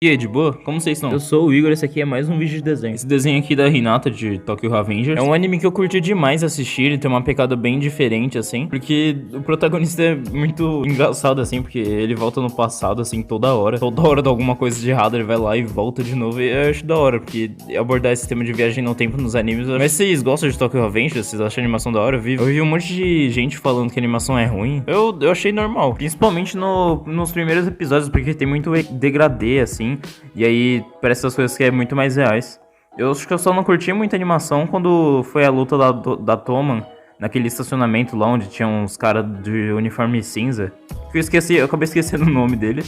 E aí, de boa? Como vocês estão? Eu sou o Igor, esse aqui é mais um vídeo de desenho. Esse desenho aqui da Hinata de Tokyo Revengers é um anime que eu curti demais assistir. Ele tem uma pegada bem diferente, assim, porque o protagonista é muito engraçado, assim, porque ele volta no passado, assim, toda hora. Toda hora dá alguma coisa de errado, ele vai lá e volta de novo. E eu acho da hora, porque abordar esse tema de viagem no tempo nos animes. Mas vocês gostam de Tokyo Revengers? Vocês acham a animação da hora? Eu vi um monte de gente falando que a animação é ruim. Eu achei normal, principalmente nos primeiros episódios, porque tem muito degradê, assim. E aí, parece essas coisas que é muito mais reais. Eu acho que eu só não curti muita animação quando foi a luta da Toman naquele estacionamento lá onde tinha uns caras de uniforme cinza. Que eu acabei esquecendo o nome dele.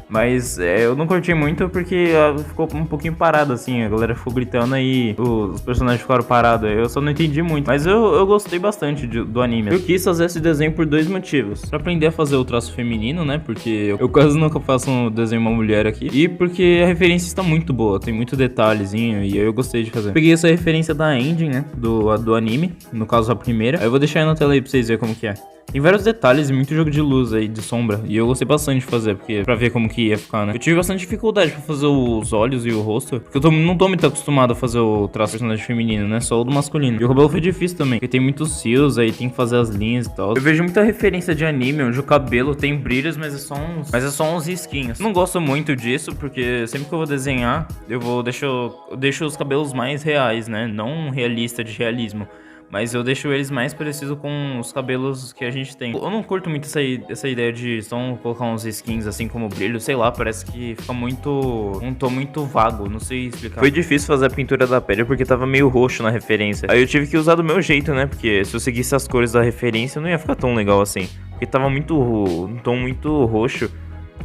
Mas eu não curti muito porque ficou um pouquinho parado, assim. A galera ficou gritando e os personagens ficaram parados. Eu só não entendi muito. Mas eu gostei bastante do anime. Eu quis fazer esse desenho por dois motivos. Pra aprender a fazer o traço feminino, né? Porque eu quase nunca faço um desenho de uma mulher aqui. E porque a referência está muito boa. Tem muito detalhezinho e eu gostei de fazer. Peguei essa referência da ending, né? Do anime. No caso, a primeira. Aí eu vou deixar aí na tela aí pra vocês verem como que é. Tem vários detalhes e muito jogo de luz aí, de sombra. E eu gostei bastante de fazer, porque pra ver como que ia ficar, né? Eu tive bastante dificuldade pra fazer os olhos e o rosto, porque eu não tô muito acostumado a fazer o traço do personagem feminino, né? Só o do masculino. E o cabelo foi difícil também, porque tem muitos fios aí, tem que fazer as linhas e tal. Eu vejo muita referência de anime, onde o cabelo tem brilhos, mas é só uns risquinhos. Não gosto muito disso, porque sempre que eu vou desenhar, eu deixo os cabelos mais reais, né? Não realista de realismo. Mas eu deixo eles mais parecidos com os cabelos que a gente tem. Eu não curto muito essa ideia de só colocar uns skins assim como brilho. Sei lá, parece que fica um tom muito vago, não sei explicar. Foi difícil fazer a pintura da pele porque tava meio roxo na referência. Aí eu tive que usar do meu jeito, né? Porque se eu seguisse as cores da referência não ia ficar tão legal assim. Porque tava um tom muito roxo.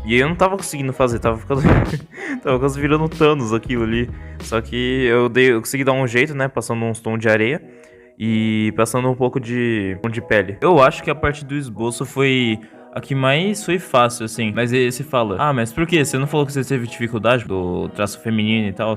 E aí eu não tava conseguindo fazer, tava quase virando Thanos aquilo ali. Só que eu consegui dar um jeito, né? Passando uns tons de areia. E passando um pouco de pele. Eu acho que a parte do esboço foi a que mais foi fácil, assim. Mas aí você fala, mas por quê? Você não falou que você teve dificuldade do traço feminino e tal?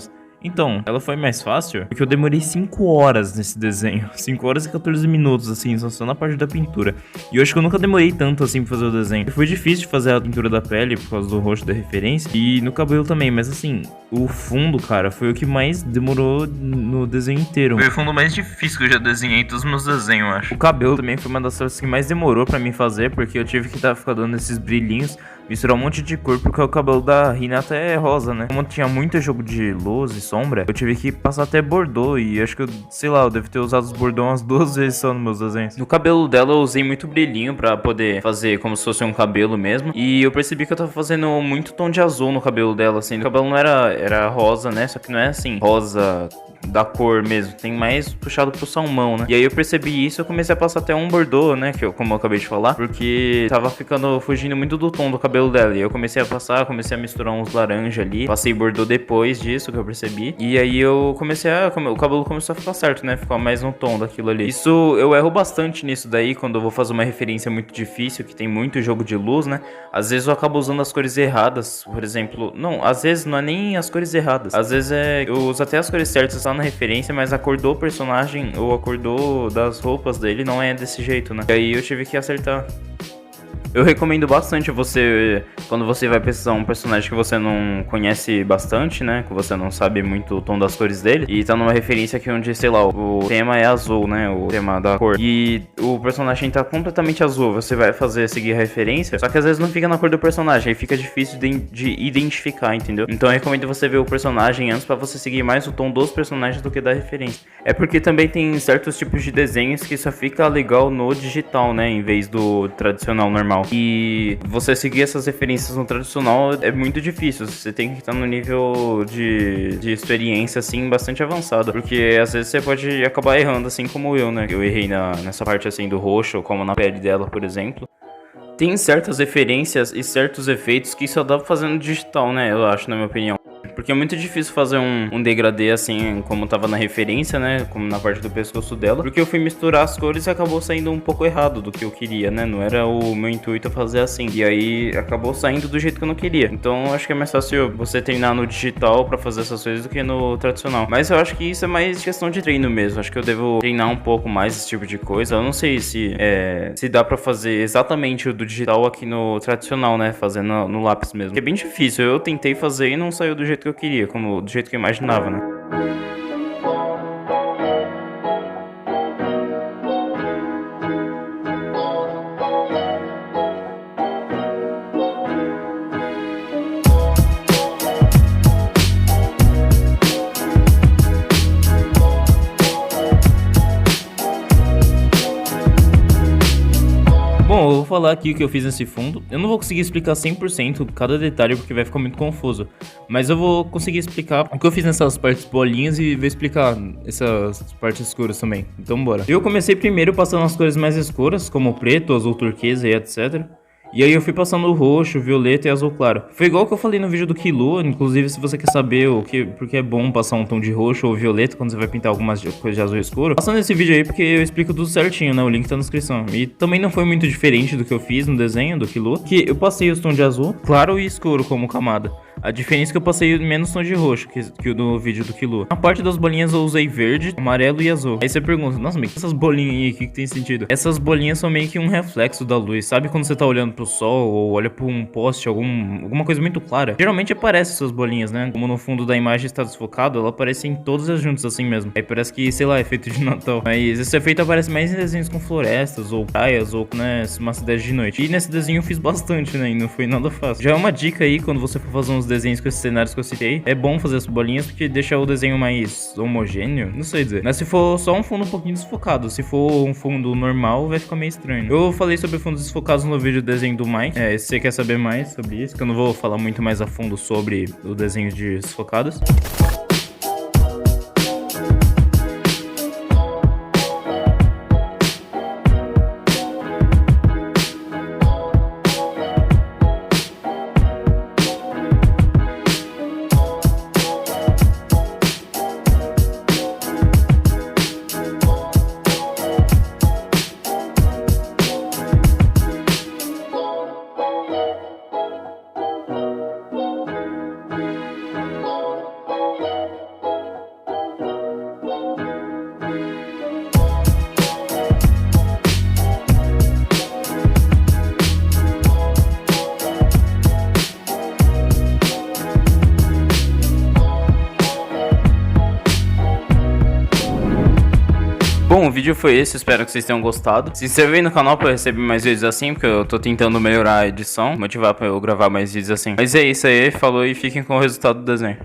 Então, ela foi mais fácil porque eu demorei 5 horas nesse desenho. 5 horas e 14 minutos, assim, só na parte da pintura. E eu acho que eu nunca demorei tanto, assim, pra fazer o desenho. Foi difícil de fazer a pintura da pele por causa do roxo da referência. E no cabelo também, mas assim, o fundo, cara, foi o que mais demorou no desenho inteiro. Foi o fundo mais difícil que eu já desenhei em todos os meus desenhos, eu acho. O cabelo também foi uma das coisas que mais demorou pra mim fazer, porque eu tive que ficar dando esses brilhinhos, misturar um monte de cor, porque o cabelo da Hinata é rosa, né? Como tinha muito jogo de luz e sombra, eu tive que passar até bordô. E acho que eu devo ter usado os bordô umas 2 vezes só nos meus desenhos. No cabelo dela eu usei muito brilhinho pra poder fazer como se fosse um cabelo mesmo. E eu percebi que eu tava fazendo muito tom de azul no cabelo dela, assim. O cabelo não era rosa, né? Só que não é assim, rosa da cor mesmo, tem mais puxado pro salmão, né? E aí eu percebi isso, eu comecei a passar até um bordô, né? Como eu acabei de falar, porque tava fugindo muito do tom do cabelo dela. E eu comecei a misturar uns laranja ali. Passei bordô depois disso, que eu percebi. E aí o cabelo começou a ficar certo, né? Ficar mais no tom daquilo ali. Isso, eu erro bastante nisso daí, quando eu vou fazer uma referência muito difícil, que tem muito jogo de luz, né? Às vezes eu acabo usando as cores erradas, por exemplo. Não, às vezes não é nem as cores erradas. Às vezes eu uso até as cores certas lá na referência, mas a cor do personagem ou a cor das roupas dele não é desse jeito, né? E aí eu tive que acertar. Eu recomendo bastante quando você vai precisar um personagem que você não conhece bastante, né? Que você não sabe muito o tom das cores dele. E tá numa referência aqui onde, sei lá, o tema é azul, né? O tema da cor. E o personagem tá completamente azul. Você vai seguir a referência, só que às vezes não fica na cor do personagem. Aí fica difícil de identificar, entendeu? Então eu recomendo você ver o personagem antes pra você seguir mais o tom dos personagens do que da referência. É porque também tem certos tipos de desenhos que só fica legal no digital, né? Em vez do tradicional normal. E você seguir essas referências no tradicional é muito difícil. Você tem que estar no nível de experiência, assim, bastante avançado. Porque às vezes você pode acabar errando, assim como eu, né? Eu errei nessa parte, assim, do roxo, como na pele dela, por exemplo. Tem certas referências e certos efeitos que só dá pra fazer no digital, né? Eu acho, na minha opinião. porque é muito difícil fazer um degradê assim, como tava na referência, né, como na parte do pescoço dela, porque eu fui misturar as cores e acabou saindo um pouco errado do que eu queria, né, não era o meu intuito fazer assim, e aí acabou saindo do jeito que eu não queria. Então eu acho que é mais fácil você treinar no digital pra fazer essas coisas do que no tradicional, mas eu acho que isso é mais questão de treino mesmo. Acho que eu devo treinar um pouco mais esse tipo de coisa. Eu não sei se dá pra fazer exatamente o do digital aqui no tradicional, né, fazendo no lápis mesmo, que é bem difícil. Eu tentei fazer e não saiu do jeito que eu queria, do jeito que eu imaginava, né. Bom, eu vou falar aqui o que eu fiz nesse fundo. Eu não vou conseguir explicar 100% cada detalhe porque vai ficar muito confuso, mas eu vou conseguir explicar o que eu fiz nessas partes bolinhas e vou explicar essas partes escuras também. Então bora. Eu comecei primeiro passando as cores mais escuras, como o preto, azul turquesa e etc. E aí eu fui passando o roxo, violeta e azul claro. Foi igual que eu falei no vídeo do Killua. Inclusive, se você quer saber porque é bom passar um tom de roxo ou violeta quando você vai pintar algumas coisas de azul escuro, passa nesse vídeo aí porque eu explico tudo certinho, né? O link tá na descrição. E também não foi muito diferente do que eu fiz no desenho do Killua, que eu passei os tons de azul claro e escuro como camada. A diferença é que eu passei menos tom de roxo que o do vídeo do Killua. Na parte das bolinhas eu usei verde, amarelo e azul. Aí você pergunta, nossa, mas essas bolinhas aí, o que tem sentido? Essas bolinhas são meio que um reflexo da luz. Sabe quando você tá olhando pro sol ou olha pra um poste, alguma coisa muito clara? Geralmente aparecem essas bolinhas, né? Como no fundo da imagem está desfocado, ela aparece em todas as juntas assim mesmo. Aí parece que, sei lá, é feito de Natal. Mas esse efeito aparece mais em desenhos com florestas ou praias ou, né, uma cidade de noite. E nesse desenho eu fiz bastante, né? E não foi nada fácil. Já é uma dica aí, quando você for fazer uns desenhos com esses cenários que eu citei, é bom fazer as bolinhas porque deixa o desenho mais homogêneo, não sei dizer. Mas se for só um fundo um pouquinho desfocado, se for um fundo normal, vai ficar meio estranho. Eu falei sobre fundos desfocados no vídeo do desenho do Mike. Se você quer saber mais sobre isso, que eu não vou falar muito mais a fundo sobre o desenho de desfocados. Bom, o vídeo foi esse, espero que vocês tenham gostado. Se inscreve aí no canal pra eu receber mais vídeos assim, porque eu tô tentando melhorar a edição, motivar pra eu gravar mais vídeos assim. Mas é isso aí, falou e fiquem com o resultado do desenho.